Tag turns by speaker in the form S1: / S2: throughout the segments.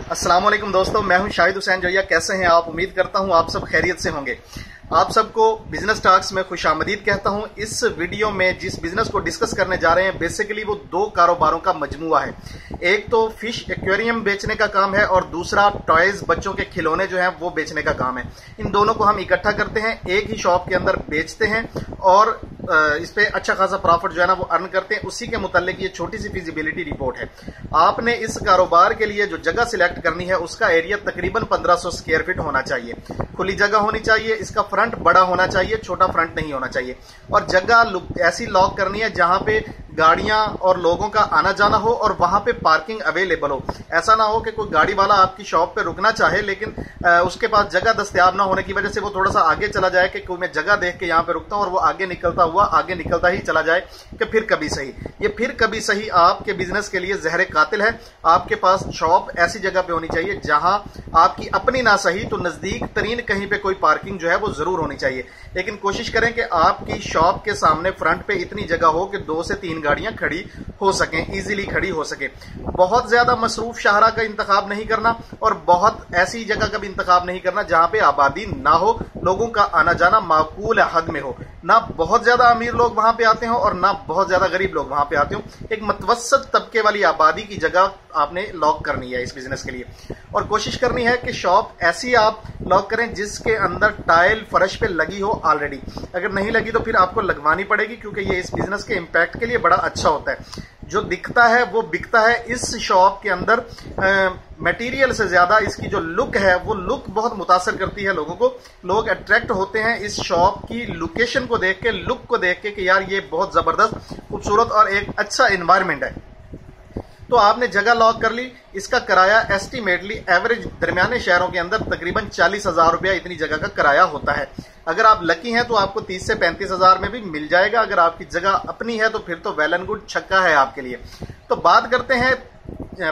S1: अस्सलाम वालेकुम दोस्तों, मैं हूं शाहिद हुसैन जोया। कैसे हैं आप? उम्मीद करता हूं आप सब खैरियत से होंगे। आप सबको बिजनेस टॉक्स में खुशामदीद कहता हूं। इस वीडियो में जिस बिजनेस को डिस्कस करने जा रहे हैं बेसिकली वो दो कारोबारों का मजमुआ है। एक तो फिश एक्वेरियम बेचने का काम है और दूसरा टॉयज, बच्चों के खिलौने जो हैं वो बेचने का काम है। इन दोनों को हम इकट्ठा करते हैं, एक ही शॉप के अंदर बेचते हैं और इस पे अच्छा खासा प्रॉफिट जो है ना वो अर्न करते हैं। उसी के मुतालिक ये छोटी सी फिजिबिलिटी रिपोर्ट है। आपने इस कारोबार के लिए जो जगह सिलेक्ट करनी है उसका एरिया तकरीबन 1500 स्क्वायर फीट होना चाहिए। खुली जगह होनी चाहिए, इसका फ्रंट बड़ा होना चाहिए, छोटा फ्रंट नहीं होना चाहिए। और जगह ऐसी लॉक करनी है जहां पे गाड़ियां और लोगों का आना जाना हो और वहां पे पार्किंग अवेलेबल हो। ऐसा ना हो कि कोई गाड़ी वाला आपकी शॉप पे रुकना चाहे लेकिन उसके पास जगह दस्तयाब ना होने की वजह से वो थोड़ा सा आगे चला जाए कि कोई मैं जगह देख के यहां पे रुकता हूं और वो आगे निकलता ही चला जाए कि फिर कभी सही। ये फिर कभी सही आपके बिजनेस के लिए जहर कातिल है। आपके पास शॉप ऐसी जगह पे होनी चाहिए जहां आपकी अपनी ना सही तो नजदीक तरीन कहीं पे कोई पार्किंग जो है वो जरूर होनी चाहिए। लेकिन कोशिश करें कि आपकी शॉप के सामने फ्रंट पे इतनी जगह हो कि 2 से 3 गाड़ियां खड़ी हो सकें, इजीली खड़ी हो सके। बहुत ज्यादा मसरूफ शाहरा का इंतखाब नहीं करना और बहुत ऐसी जगह का भी इंतखाब नहीं करना जहां पे आबादी ना हो, लोगों का आना जाना माकूल हद में हो। ना बहुत ज्यादा अमीर लोग वहां पे आते हो और ना बहुत ज्यादा गरीब लोग वहां पे आते हो। एक मतवसत तबके वाली आबादी की जगह आपने लॉक करनी है इस बिजनेस के लिए। और कोशिश करनी है कि शॉप ऐसी आप लॉक करें जिसके अंदर टाइल फर्श पे लगी हो ऑलरेडी। अगर नहीं लगी तो फिर आपको लगवानी पड़ेगी क्योंकि ये इस बिजनेस के इंपैक्ट के लिए बड़ा अच्छा होता है। जो दिखता है वो बिकता है। इस शॉप के अंदर मटेरियल से ज्यादा इसकी जो लुक है वो लुक बहुत मुतासर करती है लोगों को। लोग अट्रैक्ट होते हैं इस शॉप की लोकेशन को देख के, लुक को देख के कि यार ये बहुत जबरदस्त, खूबसूरत और एक अच्छा एनवायरनमेंट है। तो आपने जगह लॉक कर ली। इसका किराया एस्टिमेटली एवरेज दरमियाने शहरों के अंदर तकरीबन 40,000 रुपया इतनी जगह का किराया होता है। अगर आप लकी हैं तो आपको 30 से 35,000 में भी मिल जाएगा। अगर आपकी जगह अपनी है तो फिर तो वेल एंड गुड, छक्का है आपके लिए। तो बात करते हैं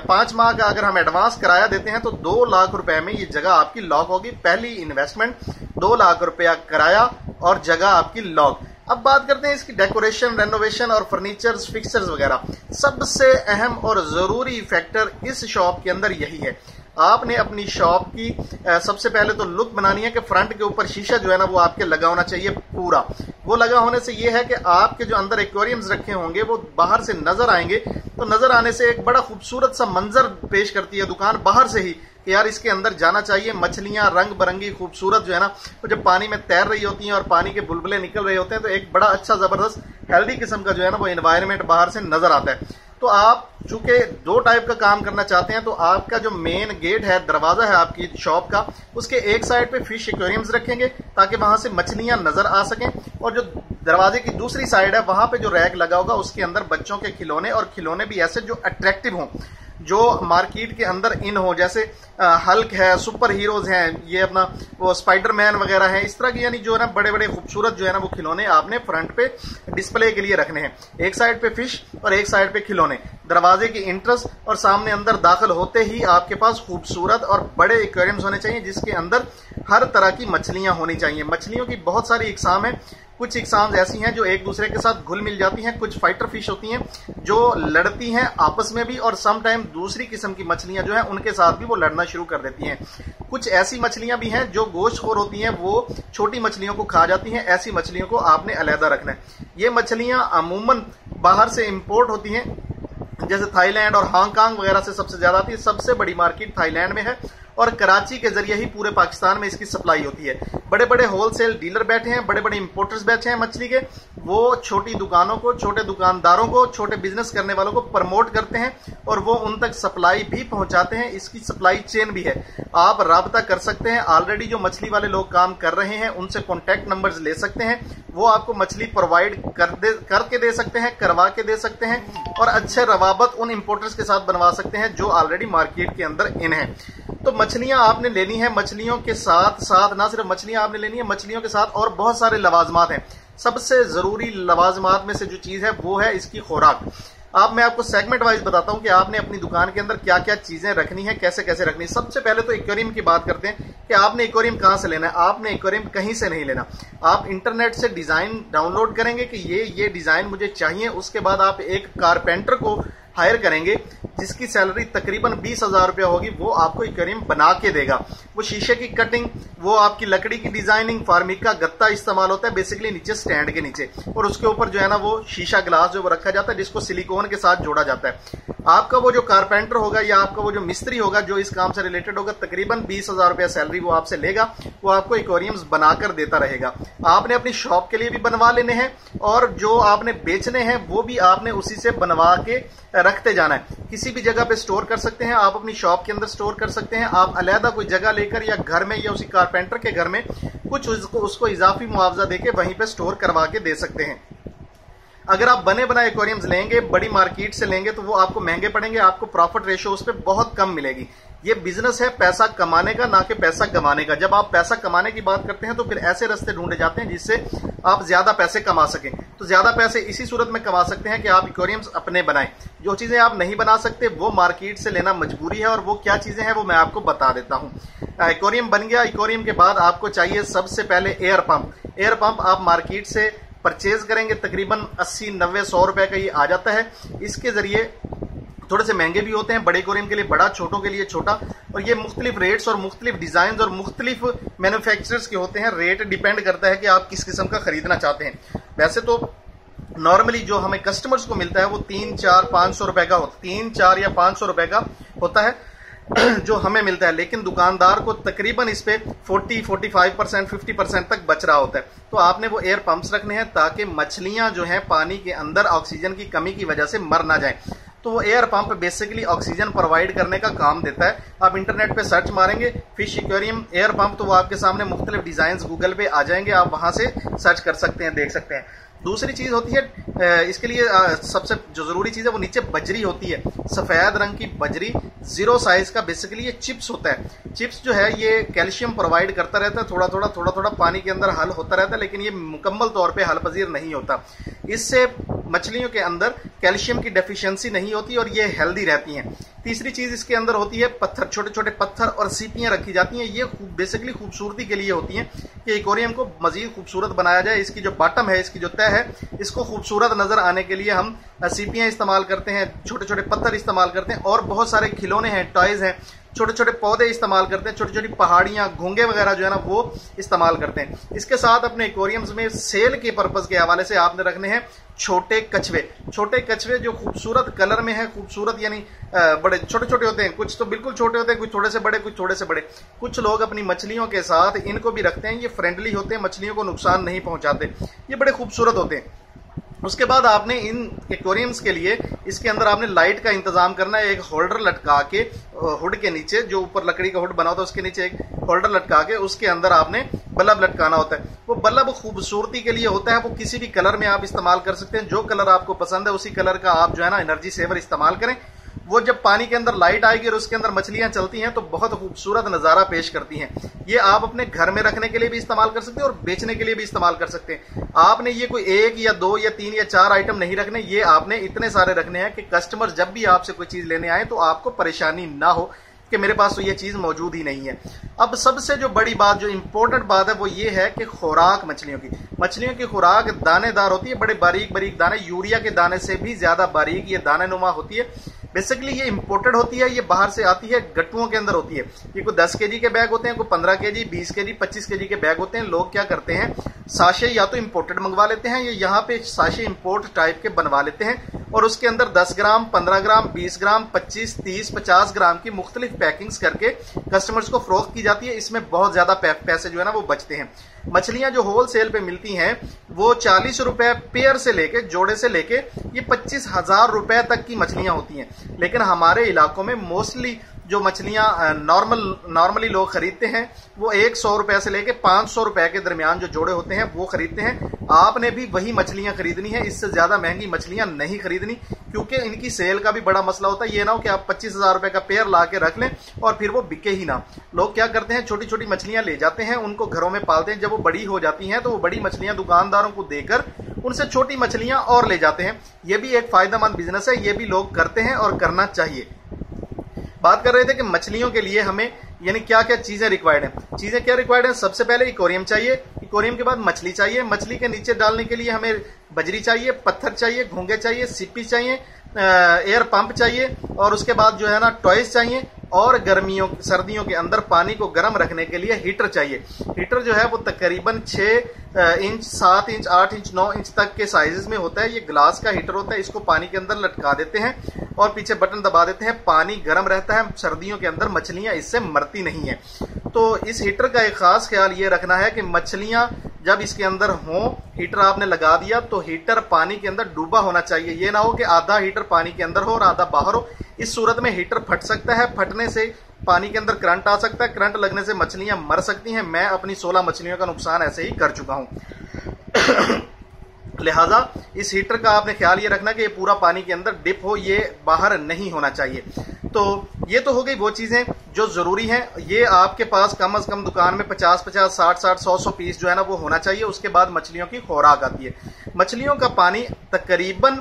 S1: 5 माह का अगर हम एडवांस किराया देते हैं तो 2 लाख रुपए में ये जगह आपकी लॉक होगी। पहली इन्वेस्टमेंट 2 लाख रुपया किराया और जगह आपकी लॉक। अब बात करते हैं इसकी डेकोरेशन, रेनोवेशन और फर्नीचर्स, फिक्सचर्स वगैरह। सबसे अहम और जरूरी फैक्टर इस शॉप के अंदर यही है। आपने अपनी शॉप की सबसे पहले तो लुक बनानी है कि फ्रंट के ऊपर शीशा जो है ना वो आपके लगा होना चाहिए पूरा। वो लगा होने से ये है कि आपके जो अंदर एक्वेरियम्स रखे होंगे वो बाहर से नजर आएंगे। तो नजर आने से एक बड़ा खूबसूरत सा मंजर पेश करती है दुकान बाहर से ही कि यार इसके अंदर जाना चाहिए। मछलियां रंग बिरंगी खूबसूरत जो है ना वो जब पानी में तैर रही होती हैं और पानी के बुलबुले निकल रहे होते हैं तो एक बड़ा अच्छा जबरदस्त हेल्दी किस्म का जो है ना वो एनवायरनमेंट बाहर से नजर आता है। तो आप चूंकि 2 टाइप का काम करना चाहते हैं तो आपका जो मेन गेट है, दरवाजा है आपकी शॉप का, उसके एक साइड पे फिश एक्वेरियम्स रखेंगे ताकि वहां से मछलियां नजर आ सकें। और जो दरवाजे की दूसरी साइड है वहां पे जो रैक लगा होगा उसके अंदर बच्चों के खिलौने, और खिलौने भी ऐसे जो अट्रैक्टिव हों, जो मार्केट के अंदर इन हो, जैसे हल्क है, सुपर हीरोज हैं, ये अपना वो स्पाइडरमैन वगैरह है, इस तरह की यानी जो है ना बड़े बड़े खूबसूरत जो है ना वो खिलौने आपने फ्रंट पे डिस्प्ले के लिए रखने हैं। एक साइड पे फिश और एक साइड पे खिलौने। दरवाजे की इंट्रेंस और सामने अंदर दाखिल होते ही आपके पास खूबसूरत और बड़े एक्वेरियम्स होने चाहिए जिसके अंदर हर तरह की मछलियां होनी चाहिए। मछलियों की बहुत सारी इकसाम है। कुछ इकसाम ऐसी हैं जो एक दूसरे के साथ घुल मिल जाती हैं, कुछ फाइटर फिश होती हैं जो लड़ती हैं आपस में भी, और सम टाइम दूसरी किस्म की मछलियां जो हैं उनके साथ भी वो लड़ना शुरू कर देती हैं। कुछ ऐसी मछलियां भी हैं जो गोश्तखोर होती हैं, वो छोटी मछलियों को खा जाती हैं। ऐसी मछलियों को आपने अलहदा रखना है। ये मछलियां अमूमन बाहर से इंपोर्ट होती हैं, जैसे थाईलैंड और हांगकांग वगैरह से सबसे ज्यादा आती है। सबसे बड़ी मार्केट थाईलैंड में है और कराची के जरिए ही पूरे पाकिस्तान में इसकी सप्लाई होती है। बड़े बड़े होलसेल डीलर बैठे हैं, बड़े बड़े इंपोर्टर्स बैठे हैं मछली के। वो छोटी दुकानों को, छोटे दुकानदारों को, छोटे बिजनेस करने वालों को प्रमोट करते हैं और वो उन तक सप्लाई भी पहुंचाते हैं। इसकी सप्लाई चेन भी है। आप राब्ता कर सकते हैं। ऑलरेडी जो मछली वाले लोग काम कर रहे हैं उनसे कॉन्टैक्ट नंबर्स ले सकते हैं। वो आपको मछली प्रोवाइड करके दे सकते हैं, करवा के दे सकते हैं और अच्छे रवाबत उन इंपोर्टर्स के साथ बनवा सकते हैं जो ऑलरेडी मार्केट के अंदर इन है। तो मछलियां आपने लेनी है। मछलियों के साथ साथ ना सिर्फ मछलियां आपने लेनी है, मछलियों के साथ और बहुत सारे लवाजमात हैं। सबसे जरूरी लवाजमात में से जो चीज है वो है इसकी खुराक। मैं आपको सेगमेंट वाइज बताता हूं कि आपने अपनी दुकान के अंदर क्या क्या चीजें रखनी है, कैसे कैसे रखनी है। सबसे पहले तो एक्वेरियम की बात करते हैं कि आपने एक्वेरियम कहां से लेना है। आपने एक्वेरियम कहीं से नहीं लेना। आप इंटरनेट से डिजाइन डाउनलोड करेंगे कि ये डिजाइन मुझे चाहिए। उसके बाद आप एक कारपेंटर को हायर करेंगे, जिसकी सैलरी तकरीबन 20,000 रुपया होगी, वो आपको एक्वेरियम बना के देगा। वो शीशे की कटिंग, वो आपकी लकड़ी की डिजाइनिंग, फार्मिका गत्ता इस्तेमाल होता है बेसिकली नीचे स्टैंड के नीचे, और उसके ऊपर जो है ना वो शीशा ग्लास जो वो रखा जाता है, जिसको सिलिकॉन के साथ जोड़ा जाता है। आपका वो जो कारपेंटर होगा या आपका वो जो मिस्त्री होगा जो इस काम से रिलेटेड होगा, तकरीबन 20,000 रुपया सैलरी वो आपसे लेगा। वो आपको एक्वेरियम्स बनाकर देता रहेगा। आपने अपनी शॉप के लिए भी बनवा लेने हैं, और जो आपने बेचने हैं वो भी आपने उसी से बनवा के रखते जाना है। किसी भी जगह पे स्टोर कर सकते हैं, आप अपनी शॉप के अंदर स्टोर कर सकते हैं, आप अलहदा कोई जगह लेकर या घर में या उसी कारपेंटर के घर में कुछ उसको इजाफी मुआवजा देके वहीं पे स्टोर करवा के दे सकते हैं। अगर आप बने बनाए एक्वेरियम्स लेंगे, बड़ी मार्केट से लेंगे, तो वो आपको महंगे पड़ेंगे, आपको प्रॉफिट रेशियो उस पर बहुत कम मिलेगी। ये बिजनेस है पैसा कमाने का, ना कि पैसा कमाने का। जब आप पैसा कमाने की बात करते हैं तो फिर ऐसे रास्ते ढूंढे जाते हैं जिससे आप ज्यादा पैसे कमा सकें। तो ज्यादा पैसे इसी सूरत में कमा सकते हैं कि आप एक्वेरियम्स अपने बनाएं। जो चीजें आप नहीं बना सकते वो मार्केट से लेना मजबूरी है, और वो क्या चीजें हैं वो मैं आपको बता देता हूं। एक्वेरियम बन गया, एक्वेरियम के बाद आपको चाहिए सबसे पहले एयर पंप। एयर पंप आप मार्केट से परचेज करेंगे, तकरीबन 80, 90, 100 रुपए का ये आ जाता है। इसके जरिए थोड़े से महंगे भी होते हैं, बड़े एक्वेरियम के लिए बड़ा, छोटों के लिए छोटा, और ये मुख्तलिफ रेट्स और मुख्तलिफ डिजाइन और मुख्तलिफ मैन्युफैक्चरर्स के होते हैं। रेट डिपेंड करता है कि आप किस किस्म का खरीदना चाहते हैं। वैसे तो नॉर्मली जो हमें कस्टमर्स को मिलता है वो 3, 4, 500 रुपए का होता है, 3, 4 या 500 रुपए का होता है जो हमें मिलता है, लेकिन दुकानदार को तकरीबन इस पे 40, 45%, 50% तक बच रहा होता है। तो आपने वो एयर पंप्स रखने हैं ताकि मछलियां जो हैं पानी के अंदर ऑक्सीजन की कमी की वजह से मर ना जाएं। तो वो air pump basically oxygen provide करने का काम देता है। आप इंटरनेट पे सर्च मारेंगे फिश एक्वेरियम एयर पंप, तो वो आपके सामने मुख्तलिफ डिजाइन गूगल पे आ जाएंगे, आप वहां से सर्च कर सकते हैं, देख सकते हैं। दूसरी चीज होती है इसके लिए सबसे जो जरूरी चीज है वो नीचे बजरी होती है, सफेद रंग की बजरी, 0 साइज का बेसिकली ये चिप्स होता है। चिप्स जो है ये कैल्शियम प्रोवाइड करता रहता है, थोड़ा थोड़ा पानी के अंदर हल होता रहता है, लेकिन ये मुकम्मल तौर पे हल पजीर नहीं होता। इससे मछलियों के अंदर कैल्शियम की डेफिशिएंसी नहीं होती और ये हेल्दी रहती हैं। तीसरी चीज इसके अंदर होती है पत्थर, छोटे छोटे पत्थर और सीपियां रखी जाती हैं। ये बेसिकली खूबसूरती के लिए होती हैं कि एक्वेरियम को मजीद खूबसूरत बनाया जाए। इसकी जो बॉटम है, इसकी जो तह है, इसको खूबसूरत नजर आने के लिए हम सीपियां इस्तेमाल करते हैं, छोटे छोटे पत्थर इस्तेमाल करते हैं, और बहुत सारे खिलौने हैं, टॉयज हैं, छोटे छोटे पौधे इस्तेमाल करते हैं, छोटी छोटी पहाड़ियां, घोंगे वगैरह जो है ना वो इस्तेमाल करते हैं। इसके साथ अपने एक्वेरियम्स में सेल के पर्पज के हवाले से आपने रखने हैं छोटे कछुए। छोटे कछुए जो खूबसूरत कलर में है, खूबसूरत यानी बड़े छोटे छोटे होते हैं, कुछ तो बिल्कुल छोटे होते हैं, कुछ थोड़े से बड़े, कुछ थोड़े से बड़े। कुछ लोग अपनी मछलियों के साथ इनको भी रखते हैं, ये फ्रेंडली होते हैं, मछलियों को नुकसान नहीं पहुंचाते, ये बड़े खूबसूरत होते हैं। उसके बाद आपने इन एक्वेरियम्स के लिए इसके अंदर आपने लाइट का इंतजाम करना है। एक होल्डर लटका के हुड के नीचे, जो ऊपर लकड़ी का हुड बना होता है उसके नीचे एक होल्डर लटका के उसके अंदर आपने बल्ब लटकाना होता है। वो बल्ब खूबसूरती के लिए होता है, वो किसी भी कलर में आप इस्तेमाल कर सकते हैं। जो कलर आपको पसंद है उसी कलर का आप जो है ना एनर्जी सेवर इस्तेमाल करें। वो जब पानी के अंदर लाइट आएगी और उसके अंदर मछलियां चलती हैं तो बहुत खूबसूरत नजारा पेश करती हैं। ये आप अपने घर में रखने के लिए भी इस्तेमाल कर सकते हैं और बेचने के लिए भी इस्तेमाल कर सकते हैं। आपने ये कोई 1 या 2 या 3 या 4 आइटम नहीं रखने, ये आपने इतने सारे रखने हैं कि कस्टमर जब भी आपसे कोई चीज लेने आए तो आपको परेशानी ना हो कि मेरे पास तो ये चीज मौजूद ही नहीं है। अब सबसे जो बड़ी बात, जो इंपॉर्टेंट बात है वो ये है कि खुराक मछलियों की खुराक दानेदार होती है, बड़े बारीक बारीक दाने, यूरिया के दाने से भी ज्यादा बारीक ये दाने नुमा होती है। बेसिकली ये इंपोर्टेड होती है, ये बाहर से आती है, गट्टुओं के अंदर होती है। ये कोई 10 केजी के बैग होते हैं, कोई 15 केजी, 20 केजी, 25 केजी के बैग होते हैं। लोग क्या करते हैं, साशे या तो इंपोर्टेड मंगवा लेते हैं, या यहाँ पे साशे इंपोर्ट टाइप के बनवा लेते हैं और उसके अंदर 10 ग्राम, 15 ग्राम, 20 ग्राम, 25, 30, 50 ग्राम की मुख्तलिफ पैकिंग्स करके कस्टमर्स को फरोख्त की जाती है। इसमें बहुत ज्यादा पैसे जो है ना वो बचते हैं। मछलियां जो होल सेल पे मिलती हैं वो 40 रुपए पेयर से लेके, जोड़े से लेके ये 25,000 रुपए तक की मछलियां होती हैं। लेकिन हमारे इलाकों में मोस्टली जो मछलियां नॉर्मली लोग खरीदते हैं वो 100 रुपए से लेके 500 रुपए के दरमियान जो जोड़े होते हैं वो खरीदते हैं। आपने भी वही मछलियां खरीदनी है, इससे ज्यादा महंगी मछलियां नहीं खरीदनी, क्योंकि इनकी सेल का भी बड़ा मसला होता है। ये ना हो कि आप 25,000 रुपए का पेयर ला के रख लें और फिर वो बिके ही ना। लोग क्या करते हैं, छोटी छोटी मछलियां ले जाते हैं, उनको घरों में पालते हैं। जब वो बड़ी हो जाती हैं तो वो बड़ी मछलियां दुकानदारों को देकर उनसे छोटी मछलियां और ले जाते हैं। ये भी एक फायदेमंद बिजनेस है, ये भी लोग करते हैं और करना चाहिए। बात कर रहे थे कि मछलियों के लिए हमें यानी क्या क्या चीजें रिक्वायर्ड हैं। चीजें क्या रिक्वायर्ड हैं, सबसे पहले एक्वेरियम चाहिए, एक्वेरियम के बाद मछली चाहिए, मछली के नीचे डालने के लिए हमें बजरी चाहिए, पत्थर चाहिए, घोंगे चाहिए, सिप्पी चाहिए, एयर पंप चाहिए और उसके बाद जो है ना टॉयज चाहिए और गर्मियों सर्दियों के अंदर पानी को गर्म रखने के लिए हीटर चाहिए। हीटर जो है वो तकरीबन 6 इंच 7 इंच 8 इंच 9 इंच तक के साइजेस में होता है। ये ग्लास का हीटर होता है, इसको पानी के अंदर लटका देते हैं और पीछे बटन दबा देते हैं, पानी गर्म रहता है। सर्दियों के अंदर मछलियां इससे मरती नहीं है। तो इस हीटर का एक खास ख्याल ये रखना है कि मछलियां जब इसके अंदर हो, हीटर आपने लगा दिया तो हीटर पानी के अंदर डूबा होना चाहिए। ये ना हो कि आधा हीटर पानी के अंदर हो और आधा बाहर हो। इस सूरत में हीटर फट सकता है, फटने से पानी के अंदर करंट आ सकता है, करंट लगने से मछलियां मर सकती हैं। मैं अपनी 16 मछलियों का नुकसान ऐसे ही कर चुका हूं। लिहाजा इस हीटर का आपने ख्याल ये रखना कि ये पूरा पानी के अंदर डिप हो, ये बाहर नहीं होना चाहिए। तो ये तो हो गई वो चीजें जो जरूरी हैं। ये आपके पास कम से कम दुकान में 50-50 60-60 100-100 पीस जो है ना वो होना चाहिए। उसके बाद मछलियों की खुराक आती है। मछलियों का पानी तकरीबन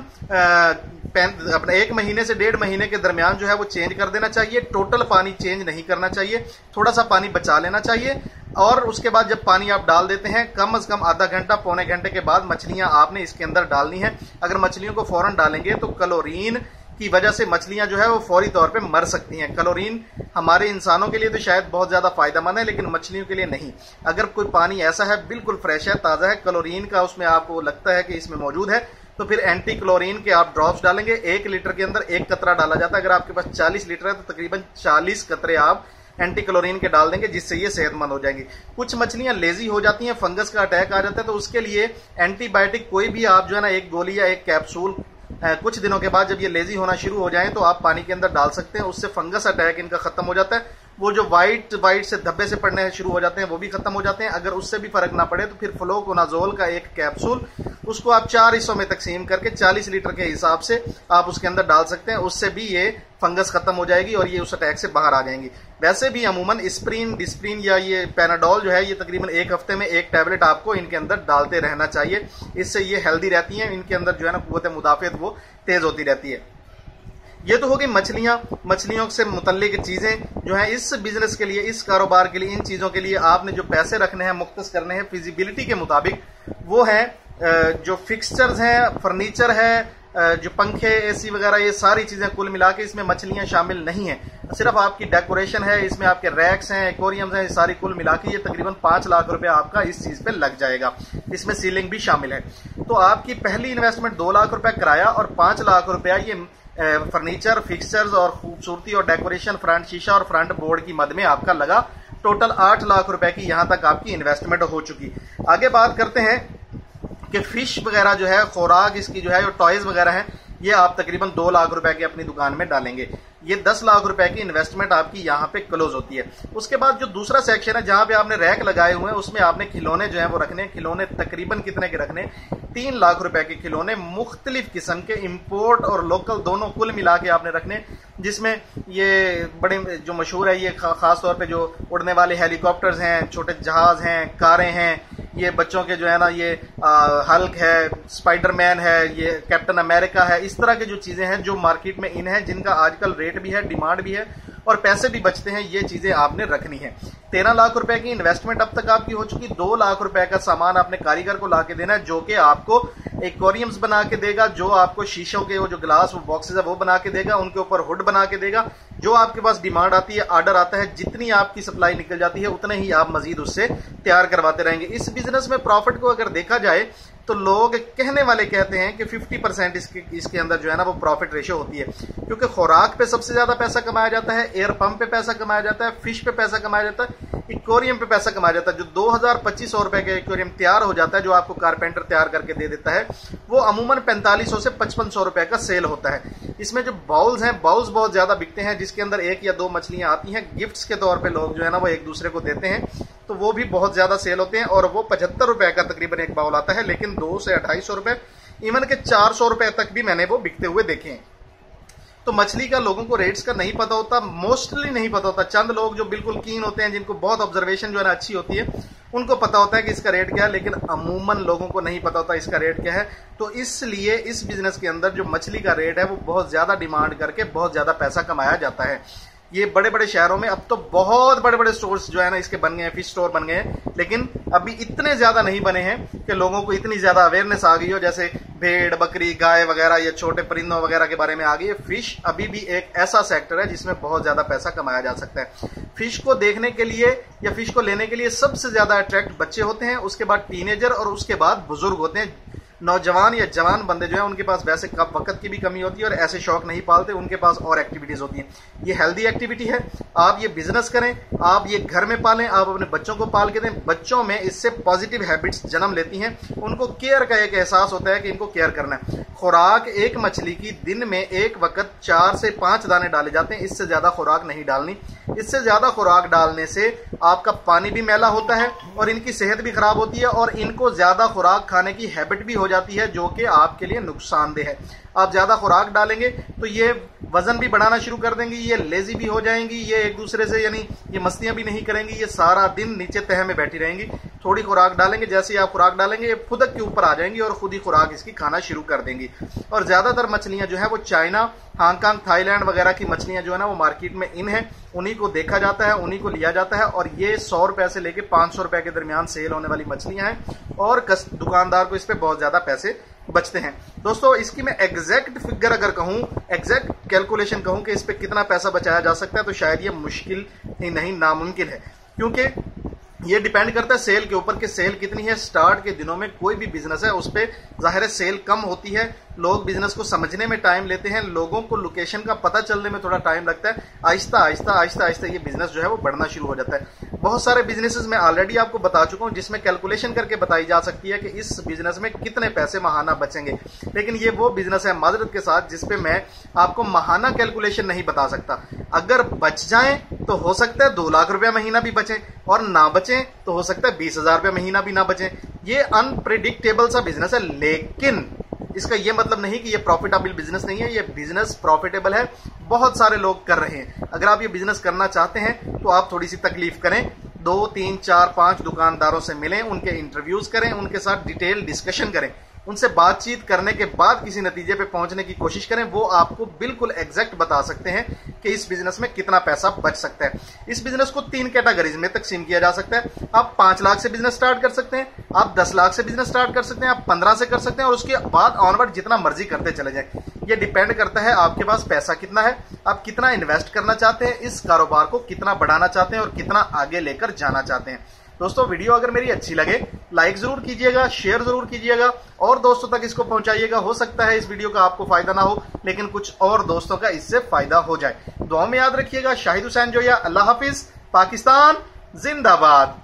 S1: अपने 1 महीने से 1.5 महीने के दरमियान जो है वो चेंज कर देना चाहिए। टोटल पानी चेंज नहीं करना चाहिए, थोड़ा सा पानी बचा लेना चाहिए। और उसके बाद जब पानी आप डाल देते हैं कम से कम आधा घंटा पौने घंटे के बाद मछलियां आपने इसके अंदर डालनी है। अगर मछलियों को फौरन डालेंगे तो क्लोरीन की वजह से मछलियां जो है वो फौरी तौर पे मर सकती हैं। क्लोरीन हमारे इंसानों के लिए तो शायद बहुत ज्यादा फायदेमंद है, लेकिन मछलियों के लिए नहीं। अगर कोई पानी ऐसा है बिल्कुल फ्रेश है, ताजा है, क्लोरीन का उसमें आपको लगता है कि इसमें मौजूद है, तो फिर एंटी क्लोरीन के आप ड्रॉप्स डालेंगे। 1 लीटर के अंदर 1 कतरा डाला जाता है। अगर आपके पास 40 लीटर है तो तकरीबन 40 कतरे आप एंटी क्लोरीन के डाल देंगे, जिससे ये सेहतमंद हो जाएंगी। कुछ मछलियां लेजी हो जाती हैं, फंगस का अटैक आ जाता है, तो उसके लिए एंटीबायोटिक कोई भी आप जो है ना 1 गोली या 1 कैप्सूल कुछ दिनों के बाद जब ये लेजी होना शुरू हो जाए तो आप पानी के अंदर डाल सकते हैं। उससे फंगस अटैक इनका खत्म हो जाता है। वो जो वाइट से धब्बे से पड़ने शुरू हो जाते हैं वो भी खत्म हो जाते हैं। अगर उससे भी फर्क ना पड़े तो फिर फ्लोकोनाजोल का 1 कैप्सूल, उसको आप 4 हिस्सों में तकसीम करके 40 लीटर के हिसाब से आप उसके अंदर डाल सकते हैं। उससे भी ये फंगस खत्म हो जाएगी और ये उस अटैक से बाहर आ जाएंगी। वैसे भी अमूमन एस्प्रिन, डिस्प्रिन या ये पैनाडोल जो है ये तकरीबन 1 हफ्ते में 1 टैबलेट आपको इनके अंदर डालते रहना चाहिए। इससे ये हेल्दी रहती हैं, इनके अंदर जो है ना कुव्वत मुदाफियत वो तेज होती रहती है। ये तो हो गई मछलियों से मुतल्लिक चीजें जो है। इस बिजनेस के लिए, इस कारोबार के लिए, इन चीजों के लिए आपने जो पैसे रखने हैं, मुख्तस करने हैं फिजिबिलिटी के मुताबिक, वो है जो फिक्सचर्स हैं, फर्नीचर है, जो पंखे, एसी वगैरह, ये सारी चीजें कुल मिला के इसमें मछलियां शामिल नहीं है। सिर्फ आपकी डेकोरेशन है, इसमें आपके रैक्स हैं, एक्वेरियम्स हैं, ये सारी कुल मिला के ये तकरीबन 5 लाख रुपए आपका इस चीज पे लग जाएगा। इसमें सीलिंग भी शामिल है। तो आपकी पहली इन्वेस्टमेंट 2 लाख रुपए किराया और 5 लाख रुपया ये फर्नीचर, फिक्सचर्स और खूबसूरती और डेकोरेशन, फ्रंट शीशा और फ्रंट बोर्ड की मद में आपका लगा। टोटल 8 लाख रुपए की यहां तक आपकी इन्वेस्टमेंट हो चुकी। आगे बात करते हैं कि फिश वगैरह जो है, खुराक इसकी जो है, जो टॉयज वगैरह है, ये आप तकरीबन 2 लाख रुपए की अपनी दुकान में डालेंगे। ये 10 लाख रुपए की इन्वेस्टमेंट आपकी यहाँ पे क्लोज होती है। उसके बाद जो दूसरा सेक्शन है जहां पे आपने रैक लगाए हुए हैं, उसमें आपने खिलौने जो है वो रखने। खिलौने तकरीबन कितने के रखने? 3 लाख रुपए के खिलौने, मुख्तलिफ किस्म के, इंपोर्ट और लोकल दोनों कुल मिला के आपने रखने। जिसमें ये बड़े जो मशहूर है, ये खास तौर पे जो उड़ने वाले हेलीकॉप्टर्स हैं, छोटे जहाज हैं, कारें हैं, ये बच्चों के जो है ना ये हल्क है, स्पाइडरमैन है, ये कैप्टन अमेरिका है, इस तरह की जो चीजें हैं जो मार्केट में इन है, जिनका आजकल रेट भी है, डिमांड भी है और पैसे भी बचते हैं, ये चीजें आपने रखनी है। 13 लाख रुपए की इन्वेस्टमेंट अब तक आपकी हो चुकी। 2 लाख रुपए का सामान आपने कारीगर को लाके देना है, जो कि आपको एक्वेरियम्स बना के देगा, जो आपको शीशों के वो जो ग्लास वो बॉक्सेस है वो बना के देगा, उनके ऊपर हुड बना के देगा। जो आपके पास डिमांड आती है, ऑर्डर आता है, जितनी आपकी सप्लाई निकल जाती है उतने ही आप मजीद उससे तैयार करवाते रहेंगे। इस बिजनेस में प्रॉफिट को अगर देखा जाए तो लोग कहने वाले कहते हैं कि 50% इसके अंदर जो है ना वो प्रॉफिट रेशियो होती है, क्योंकि खुराक पे सबसे ज्यादा पैसा कमाया जाता है, एयर पंप पे पैसा कमाया जाता है, फिश पे पैसा कमाया जाता है, एक्वेरियम पे पैसा कमाया जाता है। जो 2000-2500 रुपए का एक्वेरियम तैयार हो जाता है, जो आपको कारपेंटर तैयार करके दे देता है, वो अमूमन 4500 से 5500 रुपए का सेल होता है। इसमें जो बाउल्स हैं, बाउल्स बहुत ज्यादा बिकते हैं, जिसके अंदर 1 या 2 मछलियां आती हैं। गिफ्ट्स के तौर पर लोग जो है ना वो एक दूसरे को देते हैं, तो वो भी बहुत ज्यादा सेल होते हैं और वो 75 रुपए का तकरीबन एक बाउल आता है, लेकिन 200 से 250 रुपए, इवन के 400 रुपए तक भी मैंने वो बिकते हुए देखे हैं। तो मछली का लोगों को रेट्स का नहीं पता होता, मोस्टली नहीं पता होता। चंद लोग जो बिल्कुल कीन होते हैं, जिनको बहुत ऑब्जर्वेशन जो है ना अच्छी होती है, उनको पता होता है कि इसका रेट क्या है, लेकिन अमूमन लोगों को नहीं पता होता इसका रेट क्या है। तो इसलिए इस बिजनेस के अंदर जो मछली का रेट है वो बहुत ज्यादा डिमांड करके बहुत ज्यादा पैसा कमाया जाता है। ये बड़े बड़े शहरों में अब तो बहुत बड़े बड़े स्टोर्स जो है ना इसके बन गए हैं, फिश स्टोर बन गए हैं, लेकिन अभी इतने ज्यादा नहीं बने हैं कि लोगों को इतनी ज्यादा अवेयरनेस आ गई हो, जैसे भेड़, बकरी, गाय वगैरह या छोटे परिंदों वगैरह के बारे में आ गई है। फिश अभी भी एक ऐसा सेक्टर है जिसमें बहुत ज्यादा पैसा कमाया जा सकता है। फिश को देखने के लिए या फिश को लेने के लिए सबसे ज्यादा अट्रैक्ट बच्चे होते हैं, उसके बाद टीनेजर और उसके बाद बुजुर्ग होते हैं। नौजवान या जवान बंदे जो है उनके पास वैसे वक्त की भी कमी होती है और ऐसे शौक नहीं पालते, उनके पास और एक्टिविटीज होती हैं। ये हेल्दी एक्टिविटी है, आप ये बिजनेस करें, आप ये घर में पालें, आप अपने बच्चों को पाल के दें। बच्चों में इससे पॉजिटिव हैबिट्स जन्म लेती हैं, उनको केयर का एक एहसास होता है कि इनको केयर करना है। खुराक एक मछली की दिन में एक वक्त 4 से 5 दाने डाले जाते हैं, इससे ज्यादा खुराक नहीं डालनी। इससे ज्यादा खुराक डालने से आपका पानी भी मैला होता है और इनकी सेहत भी खराब होती है और इनको ज्यादा खुराक खाने की हैबिट भी हो जाती है, जो कि आपके लिए नुकसानदेह है। आप ज्यादा खुराक डालेंगे तो ये वजन भी बढ़ाना शुरू कर देंगी, ये लेजी भी हो जाएंगी, ये एक दूसरे से यानी ये मस्तियां भी नहीं करेंगी, ये सारा दिन नीचे तह में बैठी रहेंगी। थोड़ी खुराक डालेंगे, जैसे ही आप खुराक डालेंगे ये खुद के ऊपर आ जाएंगी और खुद ही खुराक इसकी खाना शुरू कर देंगी। और ज्यादातर मछलियां जो है वो चाइना, हांगकांग, थाईलैंड वगैरह की मछलियां जो है ना वो मार्केट में इन है, उन्हीं को देखा जाता है, उन्हीं को लिया जाता है और ये 100 रुपए से लेके 500 रुपए के दरमियान सेल होने वाली मछलियां हैं और दुकानदार को इस पे बहुत ज्यादा पैसे बचते हैं। दोस्तों इसकी मैं एग्जैक्ट फिगर अगर कहूं, एग्जैक्ट कैलकुलेशन कहूं कि इस पे कितना पैसा बचाया जा सकता है तो शायद ये मुश्किल ही नहीं नामुमकिन है, क्योंकि ये डिपेंड करता है सेल के ऊपर कि सेल कितनी है। स्टार्ट के दिनों में कोई भी बिजनेस है उस पर जाहिर है सेल कम होती है, लोग बिजनेस को समझने में टाइम लेते हैं, लोगों को लोकेशन का पता चलने में थोड़ा टाइम लगता है। आहिस्ता आहिस्ता आहिस्ता आहिस्ता ये बिजनेस जो है वो बढ़ना शुरू हो जाता है। बहुत सारे बिजनेसेस मैं ऑलरेडी आपको बता चुका हूं जिसमें कैलकुलेशन करके बताई जा सकती है कि इस बिजनेस में कितने पैसे माहाना बचेंगे, लेकिन ये वो बिजनेस है माजरत के साथ जिसपे मैं आपको माहाना कैलकुलेशन नहीं बता सकता। अगर बच जाए तो हो सकता है 2 लाख रुपया महीना भी बचे और ना बचे तो हो सकता है 20,000 रुपया महीना भी ना बचे। ये अनप्रिडिक्टेबल सा बिजनेस है, लेकिन इसका यह मतलब नहीं कि ये प्रॉफिटेबल बिजनेस नहीं है। ये बिजनेस प्रॉफिटेबल है, बहुत सारे लोग कर रहे हैं। अगर आप ये बिजनेस करना चाहते हैं तो आप थोड़ी सी तकलीफ करें, 2, 3, 4, 5 दुकानदारों से मिलें, उनके इंटरव्यूज करें, उनके साथ डिटेल डिस्कशन करें, उनसे बातचीत करने के बाद किसी नतीजे पे पहुंचने की कोशिश करें। वो आपको बिल्कुल एग्जैक्ट बता सकते हैं कि इस बिजनेस में कितना पैसा बच सकता है। इस बिजनेस को 3 कैटेगरीज में तकसीम किया जा सकता है। आप 5 लाख से बिजनेस स्टार्ट कर सकते हैं, आप 10 लाख से बिजनेस स्टार्ट कर सकते हैं, आप 15 से कर सकते हैं और उसके बाद ऑनवर्ड जितना मर्जी करते चले जाए। ये डिपेंड करता है आपके पास पैसा कितना है, आप कितना इन्वेस्ट करना चाहते हैं, इस कारोबार को कितना बढ़ाना चाहते हैं और कितना आगे लेकर जाना चाहते हैं। दोस्तों वीडियो अगर मेरी अच्छी लगे लाइक जरूर कीजिएगा, शेयर जरूर कीजिएगा और दोस्तों तक इसको पहुंचाइएगा। हो सकता है इस वीडियो का आपको फायदा ना हो, लेकिन कुछ और दोस्तों का इससे फायदा हो जाए। दुआ में याद रखिएगा। शाहिद हुसैन जोया, अल्लाह हाफिज, पाकिस्तान जिंदाबाद।